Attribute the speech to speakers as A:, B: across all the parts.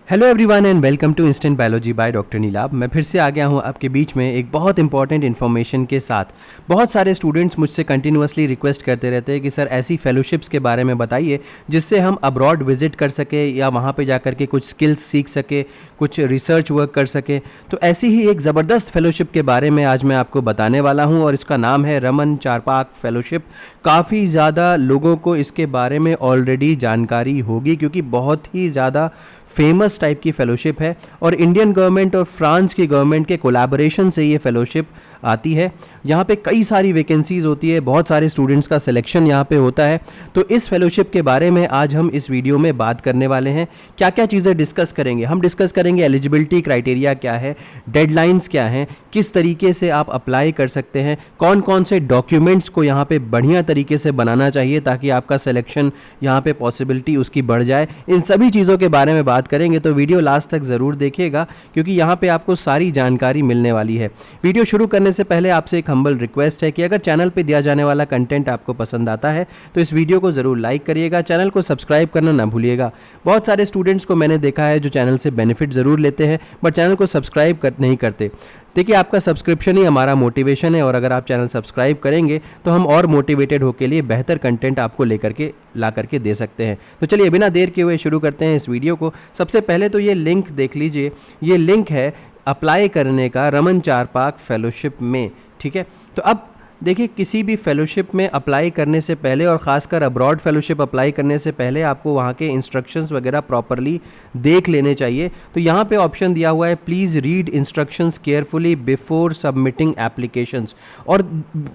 A: Hello everyone and welcome to instant biology by doctor Neelabh. मैं फिर से आ गया हूं आपके बीच में एक बहुत इंपॉर्टेंट इन्फॉर्मेशन के साथ। बहुत सारे स्टूडेंट्स मुझसे कंटिन्यूअसली रिक्वेस्ट करते रहते हैं कि सर ऐसी फेलोशिप्स के बारे में बताइए जिससे हम अब्रॉड विजिट कर सके या वहां पे जाकर के कुछ स्किल्स सीख सके, कुछ रिसर्च वर्क कर सके। तो ऐसी ही एक ज़बरदस्त फेलोशिप के बारे में आज मैं आपको बताने वाला हूँ और इसका नाम है रमन चारपाक फेलोशिप। काफ़ी ज़्यादा लोगों को इसके बारे में ऑलरेडी जानकारी होगी क्योंकि बहुत ही ज़्यादा फेमस टाइप की फेलोशिप है और इंडियन गवर्नमेंट और फ्रांस की गवर्नमेंट के कोलैबोरेशन से ये फेलोशिप आती है। यहाँ पे कई सारी वैकेंसीज़ होती है, बहुत सारे स्टूडेंट्स का सिलेक्शन यहाँ पे होता है। तो इस फेलोशिप के बारे में आज हम इस वीडियो में बात करने वाले हैं। क्या क्या चीज़ें डिस्कस करेंगे, हम डिस्कस करेंगे एलिजिबिलिटी क्राइटेरिया क्या है, डेडलाइंस क्या हैं, किस तरीके से आप अप्लाई कर सकते हैं, कौन कौन से डॉक्यूमेंट्स को यहाँ पे बढ़िया तरीके से बनाना चाहिए ताकि आपका सिलेक्शन यहाँ पे पॉसिबिलिटी उसकी बढ़ जाए। इन सभी चीज़ों के बारे में बात करेंगे, तो वीडियो लास्ट तक ज़रूर देखिएगा क्योंकि यहाँ पे आपको सारी जानकारी मिलने वाली है। वीडियो शुरू करने से पहले आपसे एक हम्बल रिक्वेस्ट है कि अगर चैनल पे दिया जाने वाला कंटेंट आपको पसंद आता है तो इस वीडियो को ज़रूर लाइक करिएगा, चैनल को सब्सक्राइब करना ना भूलिएगा। बहुत सारे स्टूडेंट्स को मैंने देखा है जो चैनल से बेनिफिट ज़रूर लेते हैं बट चैनल को सब्सक्राइब नहीं करते। देखिए, आपका सब्सक्रिप्शन ही हमारा मोटिवेशन है और अगर आप चैनल सब्सक्राइब करेंगे तो हम और मोटिवेटेड होकर लिए बेहतर कंटेंट आपको लेकर के ला करके दे सकते हैं। तो चलिए बिना देर किए हुए शुरू करते हैं इस वीडियो को। सबसे पहले तो ये लिंक देख लीजिए, ये लिंक है अप्लाई करने का रमन चारपाक फेलोशिप में। ठीक है, तो अब देखिए, किसी भी फेलोशिप में अप्लाई करने से पहले और ख़ासकर अब्रॉड फेलोशिप अप्लाई करने से पहले आपको वहाँ के इंस्ट्रक्शंस वगैरह प्रॉपरली देख लेने चाहिए। तो यहाँ पे ऑप्शन दिया हुआ है please read instructions carefully before submitting applications. और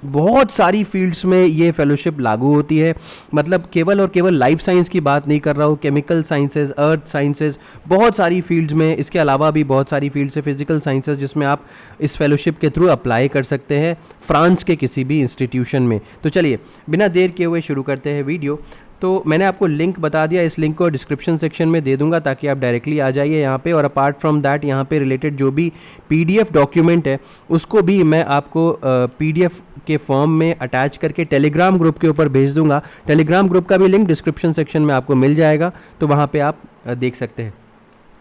A: बहुत सारी फील्ड्स में ये फेलोशिप लागू होती है, मतलब केवल और केवल लाइफ साइंस की बात नहीं कर रहा हूँ, केमिकल साइंसेज, अर्थ साइंसेज, बहुत सारी फील्ड्स में। इसके अलावा भी बहुत सारी फील्ड्स है, फिजिकल साइंसेज, जिसमें आप इस फेलोशिप के थ्रू अप्लाई कर सकते हैं फ्रांस के किसी भी इंस्टीट्यूशन में। तो चलिए बिना देर किए हुए शुरू करते हैं वीडियो। तो मैंने आपको लिंक बता दिया, इस लिंक को डिस्क्रिप्शन सेक्शन में दे दूंगा ताकि आप डायरेक्टली आ जाइए यहाँ पे। और अपार्ट फ्रॉम दैट यहाँ पे रिलेटेड जो भी पीडीएफ डॉक्यूमेंट है उसको भी मैं आपको पीडीएफ के फॉर्म में अटैच करके टेलीग्राम ग्रुप के ऊपर भेज दूंगा। टेलीग्राम ग्रुप का भी लिंक डिस्क्रिप्शन सेक्शन में आपको मिल जाएगा, तो वहाँ पर आप देख सकते हैं।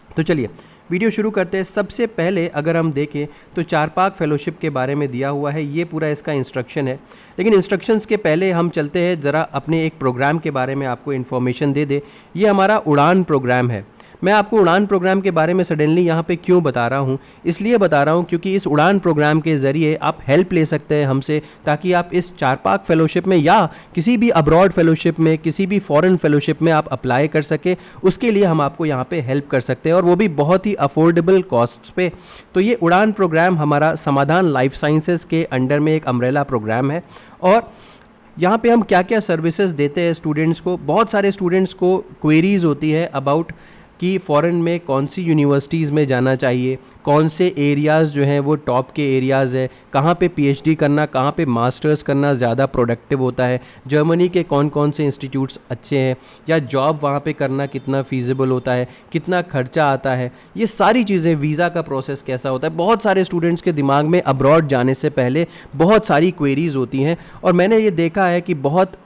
A: तो चलिए वीडियो शुरू करते हैं। सबसे पहले अगर हम देखें तो चारपाक फेलोशिप के बारे में दिया हुआ है, ये पूरा इसका इंस्ट्रक्शन है। लेकिन इंस्ट्रक्शंस के पहले हम चलते हैं ज़रा अपने एक प्रोग्राम के बारे में आपको इन्फॉर्मेशन दे दे। ये हमारा उड़ान प्रोग्राम है। मैं आपको उड़ान प्रोग्राम के बारे में सडनली यहाँ पे क्यों बता रहा हूँ, इसलिए बता रहा हूँ क्योंकि इस उड़ान प्रोग्राम के ज़रिए आप हेल्प ले सकते हैं हमसे, ताकि आप इस चारपाक फेलोशिप में या किसी भी अब्रॉड फेलोशिप में, किसी भी फॉरेन फेलोशिप में आप अप्लाई कर सके। उसके लिए हम आपको यहाँ पे हेल्प कर सकते हैं और वो भी बहुत ही अफोर्डेबल कॉस्ट्स पे। तो ये उड़ान प्रोग्राम हमारा समाधान लाइफ साइंसेज के अंडर में एक अम्ब्रेला प्रोग्राम है। और यहाँ पे हम क्या क्या सर्विसेज देते हैं स्टूडेंट्स को। बहुत सारे स्टूडेंट्स को क्वेरीज होती है अबाउट कि फ़ॉरेन में कौन सी यूनिवर्सिटीज़ में जाना चाहिए, कौन से एरियाज़ जो हैं वो टॉप के एरियाज़ है, कहाँ पे पीएचडी करना, कहाँ पे मास्टर्स करना ज़्यादा प्रोडक्टिव होता है, जर्मनी के कौन कौन से इंस्टीट्यूट्स अच्छे हैं, या जॉब वहाँ पे करना कितना फीजिबल होता है, कितना खर्चा आता है, ये सारी चीज़ें, वीज़ा का प्रोसेस कैसा होता है। बहुत सारे स्टूडेंट्स के दिमाग में अब्रॉड जाने से पहले बहुत सारी क्वेरीज़ होती हैं और मैंने ये देखा है कि बहुत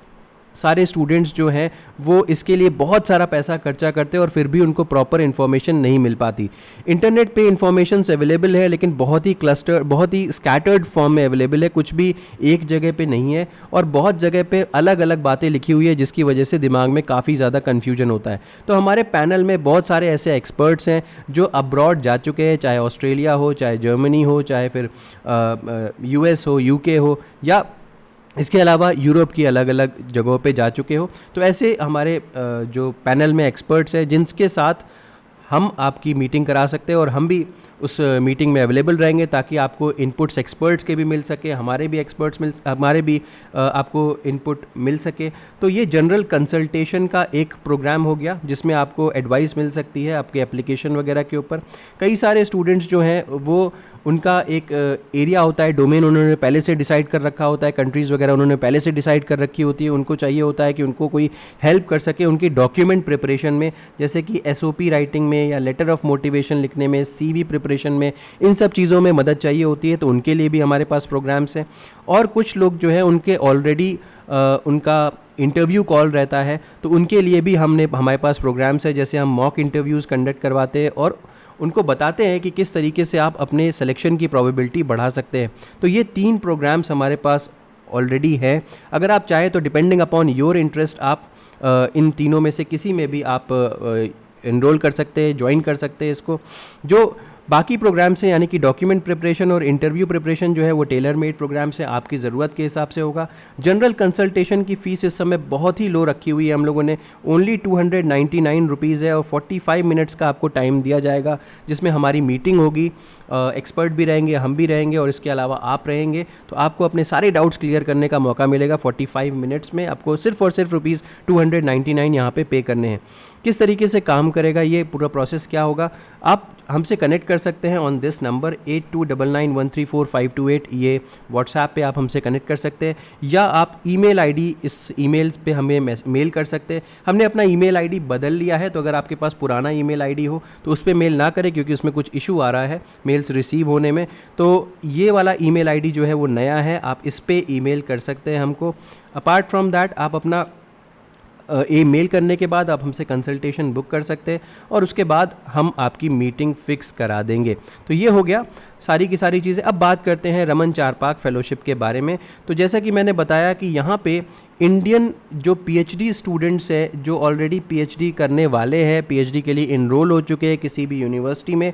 A: सारे स्टूडेंट्स जो हैं वो इसके लिए बहुत सारा पैसा खर्चा करते हैं और फिर भी उनको प्रॉपर इन्फॉर्मेशन नहीं मिल पाती। इंटरनेट पे इन्फॉर्मेशन अवेलेबल है लेकिन बहुत ही क्लस्टर, बहुत ही स्कैटर्ड फॉर्म में अवेलेबल है, कुछ भी एक जगह पे नहीं है और बहुत जगह पे अलग अलग बातें लिखी हुई है जिसकी वजह से दिमाग में काफ़ी ज़्यादा कन्फ्यूजन होता है। तो हमारे पैनल में बहुत सारे ऐसे एक्सपर्ट्स हैं जो अब्रॉड जा चुके हैं, चाहे ऑस्ट्रेलिया हो, चाहे जर्मनी हो, चाहे फिर यूएस हो, यूके हो, या इसके अलावा यूरोप की अलग अलग जगहों पे जा चुके हो। तो ऐसे हमारे जो पैनल में एक्सपर्ट्स हैं जिनके साथ हम आपकी मीटिंग करा सकते हैं और हम भी उस मीटिंग में अवेलेबल रहेंगे ताकि आपको इनपुट्स एक्सपर्ट्स के भी मिल सके, हमारे भी आपको इनपुट मिल सके। तो ये जनरल कंसल्टेशन का एक प्रोग्राम हो गया जिसमें आपको एडवाइस मिल सकती है आपके एप्लीकेशन वगैरह के ऊपर। कई सारे स्टूडेंट्स जो हैं वो, उनका एक एरिया होता है, डोमेन उन्होंने पहले से डिसाइड कर रखा होता है, कंट्रीज़ वगैरह उन्होंने पहले से डिसाइड कर रखी होती है। उनको चाहिए होता है कि उनको कोई हेल्प कर सके उनकी डॉक्यूमेंट प्रिपरेशन में, जैसे कि एसओपी राइटिंग में या लेटर ऑफ मोटिवेशन लिखने में, सीवी प्रिपरेशन में, इन सब चीज़ों में मदद चाहिए होती है। तो उनके लिए भी हमारे पास प्रोग्राम्स हैं। और कुछ लोग जो है उनके ऑलरेडी उनका इंटरव्यू कॉल रहता है, तो उनके लिए भी हमारे पास प्रोग्राम्स है, जैसे हम मॉक इंटरव्यूज़ कंडक्ट करवाते हैं और उनको बताते हैं कि किस तरीके से आप अपने सिलेक्शन की प्रोबेबिलिटी बढ़ा सकते हैं। तो ये 3 प्रोग्राम्स हमारे पास ऑलरेडी है। अगर आप चाहें तो डिपेंडिंग अपॉन योर इंटरेस्ट आप इन तीनों में से किसी में भी आप इनरोल कर सकते हैं, ज्वाइन कर सकते हैं इसको। जो बाकी प्रोग्राम्स हैं यानी कि डॉक्यूमेंट प्रिपरेशन और इंटरव्यू प्रिपरेशन जो है वो टेलर मेड प्रोग्राम से आपकी ज़रूरत के हिसाब से होगा। जनरल कंसल्टेशन की फ़ीस इस समय बहुत ही लो रखी हुई है हम लोगों ने, ओनली 299 रुपीज़ है और 45 मिनट्स का आपको टाइम दिया जाएगा, जिसमें हमारी मीटिंग होगी, एक्सपर्ट भी रहेंगे, हम भी रहेंगे और इसके अलावा आप रहेंगे। तो आपको अपने सारे डाउट्स क्लियर करने का मौका मिलेगा 45 मिनट्स में। आपको सिर्फ और सिर्फ रुपीज़ 299 यहाँ पे करने हैं। किस तरीके से काम करेगा ये पूरा प्रोसेस क्या होगा, आप हमसे कनेक्ट कर सकते हैं ऑन दिस नंबर 8299134528। ये व्हाट्सएप पे आप हमसे कनेक्ट कर सकते हैं, या आप ईमेल आईडी, इस ईमेल पे हमें मेल कर सकते हैं। हमने अपना ईमेल आईडी बदल लिया है, तो अगर आपके पास पुराना ईमेल आईडी हो तो उस पर मेल ना करें, क्योंकि उसमें कुछ इशू आ रहा है मेल्स रिसीव होने में। तो ये वाला ईमेल आईडी जो है वो नया है, आप इस पर ईमेल कर सकते हैं हमको। अपार्ट फ्रॉम दैट आप अपना मेल करने के बाद आप हमसे कंसल्टेशन बुक कर सकते हैं और उसके बाद हम आपकी मीटिंग फिक्स करा देंगे। तो ये हो गया सारी की सारी चीज़ें। अब बात करते हैं रमन चारपाक फेलोशिप के बारे में। तो जैसा कि मैंने बताया कि यहाँ पे इंडियन जो पीएचडी स्टूडेंट्स है, जो ऑलरेडी पीएचडी करने वाले हैं, पीएचडी के लिए इनरोल हो चुके हैं किसी भी यूनिवर्सिटी में,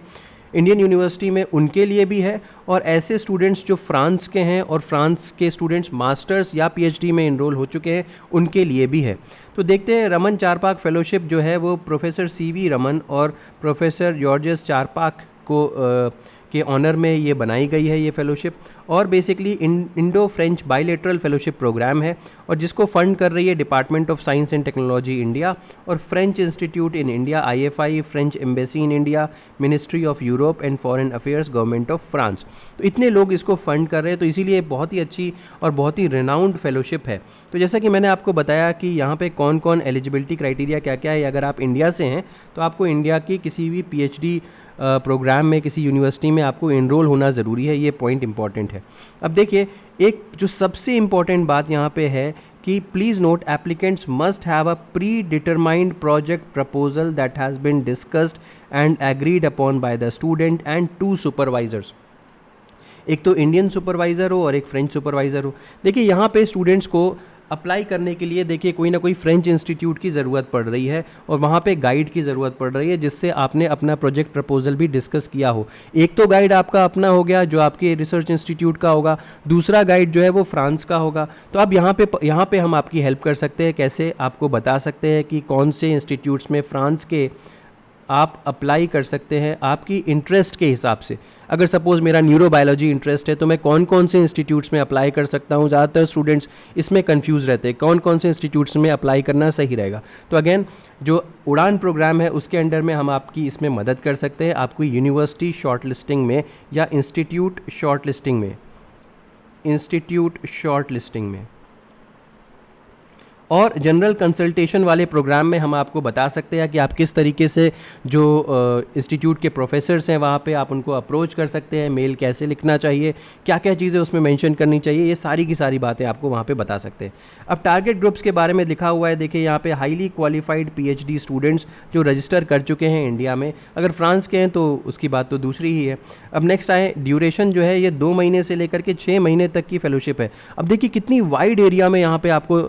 A: इंडियन यूनिवर्सिटी में, उनके लिए भी है। और ऐसे स्टूडेंट्स जो फ्रांस के हैं और फ्रांस के स्टूडेंट्स मास्टर्स या पीएचडी में इनरोल हो चुके हैं, उनके लिए भी है। तो देखते हैं रमन चारपाक फेलोशिप जो है वो प्रोफेसर सीवी रमन और प्रोफेसर जॉर्जेस चारपाक को के ऑनर में ये बनाई गई है ये फेलोशिप। और basically Indo French bilateral fellowship programme है और जिसको फंड कर रही है department of science and technology India और French institute in India, IFI, French embassy in India, ministry of Europe and foreign affairs, government of France. तो इतने लोग इसको फंड कर रहे हैं, तो इसीलिए बहुत ही अच्छी और बहुत ही रिनाउंड फेलोशिप है। तो जैसा कि मैंने आपको बताया कि यहाँ पे कौन कौन एलिजिबिलिटी क्राइटेरिया क्या क्या है। अगर आप इंडिया से हैं तो आपको इंडिया की किसी भी PhD प्रोग्राम में किसी यूनिवर्सिटी में आपको इनरोल होना ज़रूरी है, ये पॉइंट इंपॉर्टेंट है। अब देखिए, एक जो सबसे इम्पॉर्टेंट बात यहाँ पे है कि please note applicants must have a pre determined project proposal that has been discussed and agreed upon by the student and 2 supervisors. एक तो इंडियन सुपरवाइज़र हो और एक फ्रेंच सुपरवाइज़र हो। देखिए यहाँ पे स्टूडेंट्स को अप्लाई करने के लिए देखिए कोई ना कोई फ्रेंच इंस्टीट्यूट की ज़रूरत पड़ रही है और वहाँ पे गाइड की ज़रूरत पड़ रही है, जिससे आपने अपना प्रोजेक्ट प्रपोजल भी डिस्कस किया हो। एक तो गाइड आपका अपना हो गया जो आपके रिसर्च इंस्टीट्यूट का होगा, दूसरा गाइड जो है वो फ्रांस का होगा। तो अब यहाँ पे हम आपकी हेल्प कर सकते हैं। कैसे, आपको बता सकते हैं कि कौन से इंस्टीट्यूट्स में फ्रांस के आप अप्लाई कर सकते हैं आपकी इंटरेस्ट के हिसाब से। अगर सपोज़ मेरा न्यूरोबायोलॉजी इंटरेस्ट है तो मैं कौन कौन से इंस्टीट्यूट्स में अप्लाई कर सकता हूँ। ज़्यादातर स्टूडेंट्स इसमें कंफ्यूज रहते हैं कौन कौन से इंस्टीट्यूट्स में अप्लाई करना सही रहेगा। तो अगेन जो उड़ान प्रोग्राम है उसके अंडर में हम आपकी इसमें मदद कर सकते हैं, आपको यूनिवर्सिटी शॉर्ट लिस्टिंग में या इंस्टीट्यूट शॉर्ट लिस्टिंग में और जनरल कंसल्टेशन वाले प्रोग्राम में हम आपको बता सकते हैं कि आप किस तरीके से जो इंस्टीट्यूट के प्रोफेसर्स हैं वहाँ पे आप उनको अप्रोच कर सकते हैं, मेल कैसे लिखना चाहिए, क्या क्या चीज़ें उसमें मेंशन करनी चाहिए, ये सारी की सारी बातें आपको वहाँ पे बता सकते हैं। अब टारगेट ग्रुप्स के बारे में लिखा हुआ है, देखिए यहाँ पे हाईली क्वालिफाइड PhD स्टूडेंट्स जो रजिस्टर कर चुके हैं इंडिया में। अगर फ्रांस के हैं तो उसकी बात तो दूसरी ही है। अब नेक्स्ट आए, ड्यूरेशन जो है ये 2 महीने से लेकर के 6 महीने तक की फेलोशिप है। अब देखिए कितनी वाइड एरिया में यहाँ पे आपको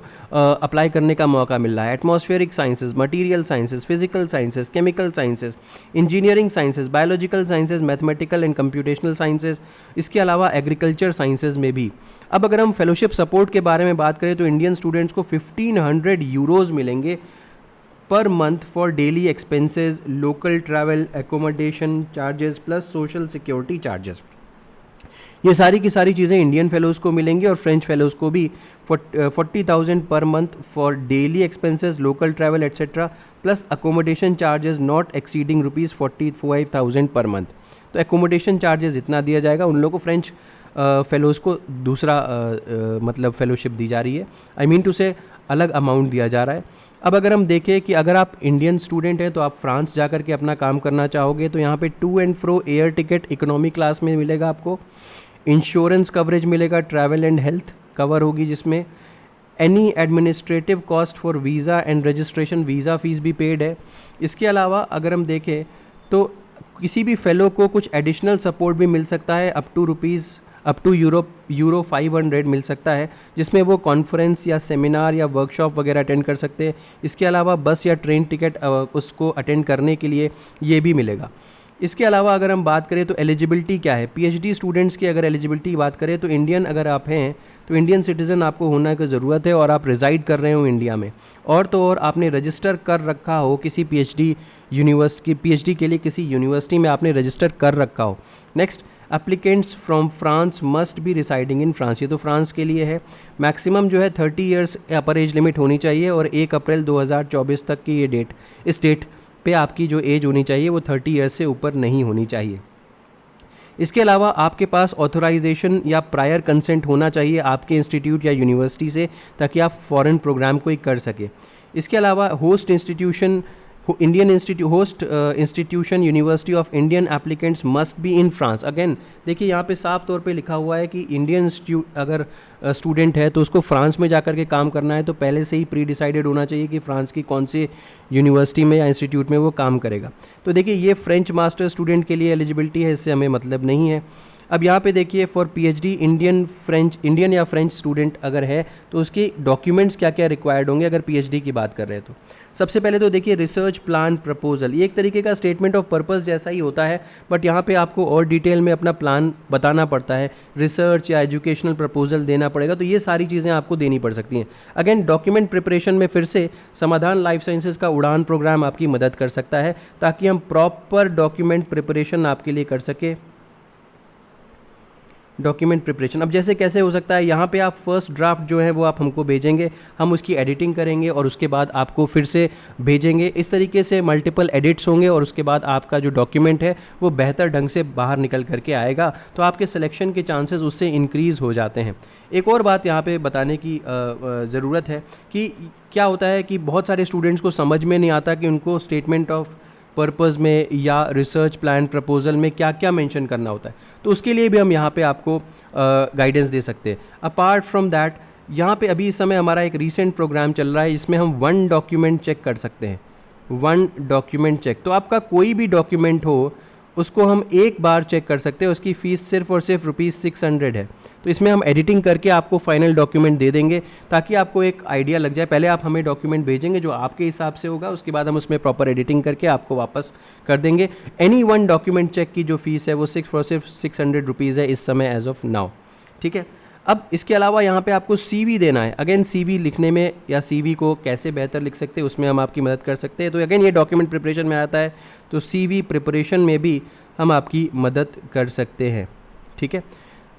A: अप्लाई करने का मौका मिल रहा है। Atmospheric sciences, material sciences, physical sciences, chemical sciences, engineering sciences, biological sciences, mathematical and computational sciences, इसके अलावा एग्रीकल्चर साइंसेज में भी। अब अगर हम फेलोशिप सपोर्ट के बारे में बात करें तो इंडियन स्टूडेंट्स को 1500 यूरोज़ मिलेंगे per month for daily expenses, local travel, accommodation charges plus social security charges. ये सारी की सारी चीज़ें इंडियन फेलोज़ को मिलेंगी और फ्रेंच फेलोज़ को भी 40,000 per month for daily expenses, local travel etcetera plus accommodation charges not exceeding ₹45,000 per month. तो एकोमोडेशन चार्जेस इतना दिया जाएगा उन लोगों को। फ्रेंच फेलोज़ को दूसरा मतलब फेलोशिप दी जा रही है, आई मीन टू से अलग अमाउंट दिया जा रहा है। अब अगर हम देखें कि अगर आप इंडियन स्टूडेंट हैं तो आप फ्रांस जा कर के अपना काम करना चाहोगे तो यहाँ पे to and fro air ticket economy class में मिलेगा आपको, इंश्योरेंस कवरेज मिलेगा, ट्रैवल एंड हेल्थ कवर होगी जिसमें, any administrative cost for visa and registration, visa fees भी पेड है। इसके अलावा अगर हम देखें तो किसी भी फेलो को कुछ एडिशनल सपोर्ट भी मिल सकता है, अप टू यूरो 500 मिल सकता है, जिसमें वो कॉन्फ्रेंस या सेमिनार या वर्कशॉप वगैरह अटेंड कर सकते हैं। इसके अलावा बस या ट्रेन टिकट उसको अटेंड करने के लिए ये भी मिलेगा। इसके अलावा अगर हम बात करें तो एलिजिबिलिटी क्या है, पीएचडी स्टूडेंट्स की अगर एलिजिबिलिटी की बात करें तो इंडियन अगर आप हैं तो इंडियन सिटीज़न आपको होना की ज़रूरत है और आप रिज़ाइड कर रहे हो इंडिया में, और तो और आपने रजिस्टर कर रखा हो किसी पीएचडी के लिए किसी यूनिवर्सिटी में आपने रजिस्टर कर रखा हो। Next, applicants from France must be residing in France, ये तो फ्रांस के लिए है। मैक्सिमम जो है 30 ईयर्स अपर एज लिमिट होनी चाहिए और 1 अप्रैल 2024 तक की ये इस डेट पे आपकी जो एज होनी चाहिए वो 30 ईयर्स से ऊपर नहीं होनी चाहिए। इसके अलावा आपके पास ऑथराइजेशन या प्रायर कंसेंट होना चाहिए आपके इंस्टीट्यूट या यूनिवर्सिटी से, ताकि आप फॉरेन प्रोग्राम को ही कर सके। इसके अलावा host institution university of Indian applicants must be in France. Again देखिए यहाँ पे साफ तौर पे लिखा हुआ है कि इंडियन अगर स्टूडेंट है तो उसको फ्रांस में जाकर के काम करना है, तो पहले से ही प्री डिसाइडेड होना चाहिए कि फ्रांस की कौन सी यूनिवर्सिटी में या इंस्टीट्यूट में वो काम करेगा। तो देखिए ये फ्रेंच मास्टर स्टूडेंट के लिए एलिजिबिलिटी है, इससे हमें मतलब नहीं है। अब यहाँ पे देखिए फॉर पीएचडी इंडियन या फ्रेंच स्टूडेंट अगर है तो उसके डॉक्यूमेंट्स क्या क्या रिक्वायर्ड होंगे अगर पीएचडी की बात कर रहे हैं तो। सबसे पहले तो देखिए रिसर्च प्लान प्रपोजल, ये एक तरीके का स्टेटमेंट ऑफ पर्पस जैसा ही होता है, बट यहाँ पे आपको और डिटेल में अपना प्लान बताना पड़ता है, रिसर्च या एजुकेशनल प्रपोजल देना पड़ेगा, तो ये सारी चीज़ें आपको देनी पड़ सकती हैं। अगेन डॉक्यूमेंट प्रिपरेशन में फिर से समाधान लाइफ साइंसेज का उड़ान प्रोग्राम आपकी मदद कर सकता है, ताकि हम प्रॉपर डॉक्यूमेंट प्रिपरेशन आपके लिए कर सके। डॉक्यूमेंट प्रिपरेशन अब जैसे कैसे हो सकता है, यहाँ पे आप फर्स्ट ड्राफ्ट जो है वो आप हमको भेजेंगे, हम उसकी एडिटिंग करेंगे और उसके बाद आपको फिर से भेजेंगे। इस तरीके से मल्टीपल एडिट्स होंगे और उसके बाद आपका जो डॉक्यूमेंट है वो बेहतर ढंग से बाहर निकल करके आएगा, तो आपके सिलेक्शन के चांसेस उससे इंक्रीज़ हो जाते हैं। एक और बात यहाँ पे बताने की ज़रूरत है कि क्या होता है कि बहुत सारे स्टूडेंट्स को समझ में नहीं आता कि उनको स्टेटमेंट ऑफ पर्पज़ में या रिसर्च प्लान प्रपोजल में क्या क्या मेंशन करना होता है, तो उसके लिए भी हम यहाँ पे आपको गाइडेंस दे सकते हैं। अपार्ट फ्रॉम दैट यहाँ पे अभी इस समय हमारा एक रीसेंट प्रोग्राम चल रहा है, इसमें हम 1 डॉक्यूमेंट चेक कर सकते हैं। 1 डॉक्यूमेंट चेक, तो आपका कोई भी डॉक्यूमेंट हो उसको हम एक बार चेक कर सकते हैं, उसकी फ़ीस सिर्फ और सिर्फ ₹600 है। तो इसमें हम एडिटिंग करके आपको फाइनल डॉक्यूमेंट दे देंगे, ताकि आपको एक आइडिया लग जाए। पहले आप हमें डॉक्यूमेंट भेजेंगे जो आपके हिसाब से होगा, उसके बाद हम उसमें प्रॉपर एडिटिंग करके आपको वापस कर देंगे। एनी 1 डॉक्यूमेंट चेक की जो फ़ीस है वो सिर्फ और सिर्फ ₹600 है इस समय एज ऑफ नाउ, ठीक है। अब इसके अलावा यहाँ पे आपको CV देना है। अगेन CV लिखने में या CV को कैसे बेहतर लिख सकते हैं उसमें हम आपकी मदद कर सकते हैं। तो अगेन ये डॉक्यूमेंट प्रिपरेशन में आता है, तो CV प्रिपरेशन में भी हम आपकी मदद कर सकते हैं, ठीक है।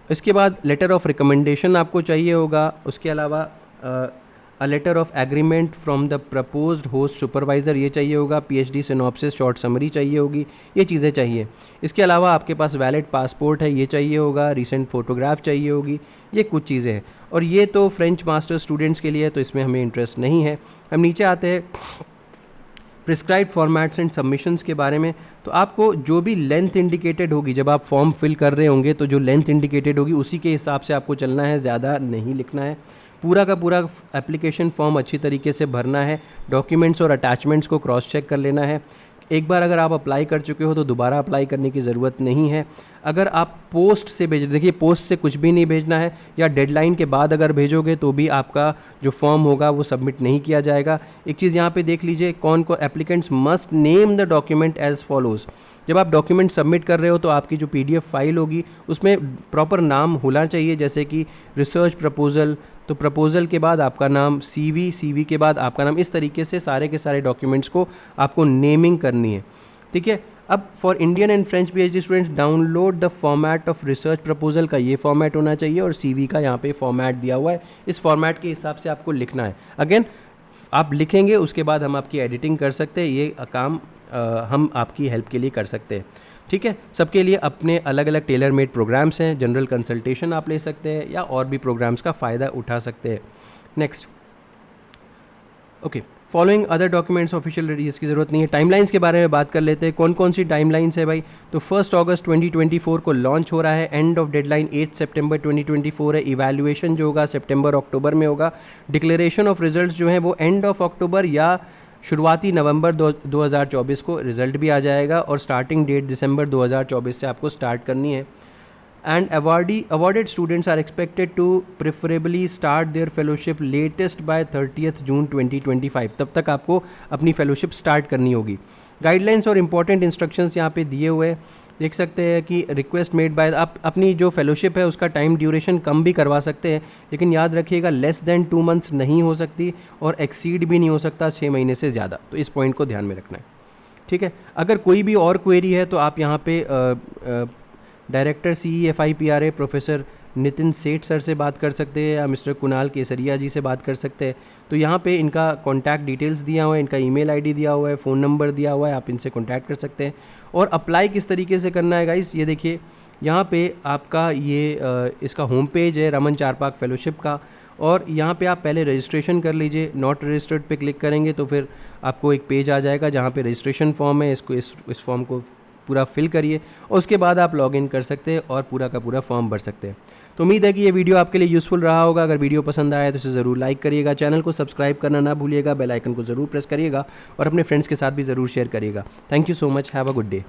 A: इसके बाद लेटर ऑफ रिकमेंडेशन आपको चाहिए होगा। उसके अलावा a letter of agreement from the proposed host supervisor ये चाहिए होगा। PhD सिनॉप्सिस शॉर्ट समरी चाहिए होगी, ये चीज़ें चाहिए। इसके अलावा आपके पास वैलिड पासपोर्ट है, ये चाहिए होगा। रिसेंट फ़ोटोग्राफ चाहिए होगी, ये कुछ चीज़ें हैं। और ये तो फ्रेंच मास्टर स्टूडेंट्स के लिए है, तो इसमें हमें इंटरेस्ट नहीं है। हम नीचे आते हैं प्रिस्क्राइब फॉर्मेट्स एंड सबमिशंस के बारे में। तो आपको जो भी लेंथ इंडिकेटेड होगी जब आप फॉर्म फिल कर रहे होंगे, तो जो लेंथ इंडिकेटेड होगी उसी के हिसाब से आपको चलना है, ज़्यादा नहीं लिखना है। पूरा का पूरा एप्लीकेशन फॉर्म अच्छी तरीके से भरना है। डॉक्यूमेंट्स और अटैचमेंट्स को क्रॉस चेक कर लेना है। एक बार अगर आप अप्लाई कर चुके हो तो दोबारा अप्लाई करने की ज़रूरत नहीं है। अगर आप पोस्ट से देखिए पोस्ट से कुछ भी नहीं भेजना है, या डेडलाइन के बाद अगर भेजोगे तो भी आपका जो फॉर्म होगा वो सबमिट नहीं किया जाएगा। एक चीज़ यहाँ पे देख लीजिए, कौन को applicants must name the document as follows. जब आप डॉक्यूमेंट सबमिट कर रहे हो तो आपकी जो PDF फाइल होगी उसमें प्रॉपर नाम होना चाहिए, जैसे कि रिसर्च प्रपोजल, तो प्रपोजल के बाद आपका नाम, CV के बाद आपका नाम, इस तरीके से सारे के सारे डॉक्यूमेंट्स को आपको नेमिंग करनी है, ठीक है। अब for Indian and French PhD students download the format of research proposal का ये फॉर्मेट होना चाहिए, और CV का यहाँ पे फॉर्मेट दिया हुआ है, इस फॉर्मेट के हिसाब से आपको लिखना है। अगेन आप लिखेंगे, उसके बाद हम आपकी एडिटिंग कर सकते हैं, ये काम हम आपकी हेल्प के लिए कर सकते हैं, ठीक है। सबके लिए अपने अलग अलग टेलर मेड प्रोग्राम्स हैं। जनरल कंसल्टेशन आप ले सकते हैं या और भी प्रोग्राम्स का फ़ायदा उठा सकते हैं। Next, okay, following other documents official release की ज़रूरत नहीं है। टाइमलाइंस के बारे में बात कर लेते हैं, कौन कौन सी टाइमलाइंस है भाई। तो 1 अगस्त 2024 को लॉन्च हो रहा है, एंड ऑफ डेडलाइन 8 सितंबर 2024 है। इवैल्यूएशन जो होगा सितंबर अक्टूबर में होगा। डिक्लेरेशन ऑफ रिजल्ट्स जो है वो एंड ऑफ अक्टूबर या शुरुआती नवंबर 2024 को रिजल्ट भी आ जाएगा, और स्टार्टिंग डेट दिसंबर 2024 से आपको स्टार्ट करनी है। And awarded students are expected to preferably start their fellowship latest by 30th जून 2025। तब तक आपको अपनी फेलोशिप स्टार्ट करनी होगी। गाइडलाइंस और इम्पॉर्टेंट इंस्ट्रक्शंस यहाँ पे दिए हुए हैं, देख सकते हैं कि रिक्वेस्ट मेड बाय, आप अपनी जो फेलोशिप है उसका टाइम ड्यूरेशन कम भी करवा सकते हैं, लेकिन याद रखिएगा लेस देन 2 मंथ्स नहीं हो सकती, और एक्सीड भी नहीं हो सकता 6 महीने से ज़्यादा। तो इस पॉइंट को ध्यान में रखना है, ठीक है। अगर कोई भी और क्वेरी है तो आप यहाँ पे डायरेक्टर CEFIPRA प्रोफेसर नितिन सेठ सर से बात कर सकते हैं, या मिस्टर कुणाल केसरिया जी से बात कर सकते हैं। तो यहाँ पे इनका कॉन्टैक्ट डिटेल्स दिया हुआ है, इनका ईमेल आईडी दिया हुआ है, फ़ोन नंबर दिया हुआ है, आप इनसे कॉन्टैक्ट कर सकते हैं। और अप्लाई किस तरीके से करना है गाइस, ये देखिए यहाँ पे आपका ये इसका होम पेज है रमन चारपाक फेलोशिप का, और यहाँ पे आप पहले रजिस्ट्रेशन कर लीजिए। नॉट रजिस्टर्ड पे क्लिक करेंगे तो फिर आपको एक पेज आ जाएगा जहाँ पे रजिस्ट्रेशन फॉर्म है, इसको इस फॉर्म को पूरा फिल करिए, और उसके बाद आप लॉगिन कर सकते हैं और पूरा का पूरा फॉर्म भर सकते हैं। तो उम्मीद है कि ये वीडियो आपके लिए यूज़फुल रहा होगा। अगर वीडियो पसंद आया तो इसे ज़रूर लाइक करिएगा, चैनल को सब्सक्राइब करना ना भूलिएगा, बेल आइकन को ज़रूर प्रेस करिएगा, और अपने फ्रेंड्स के साथ भी ज़रूर शेयर करिएगा। Thank you so much, have a good day.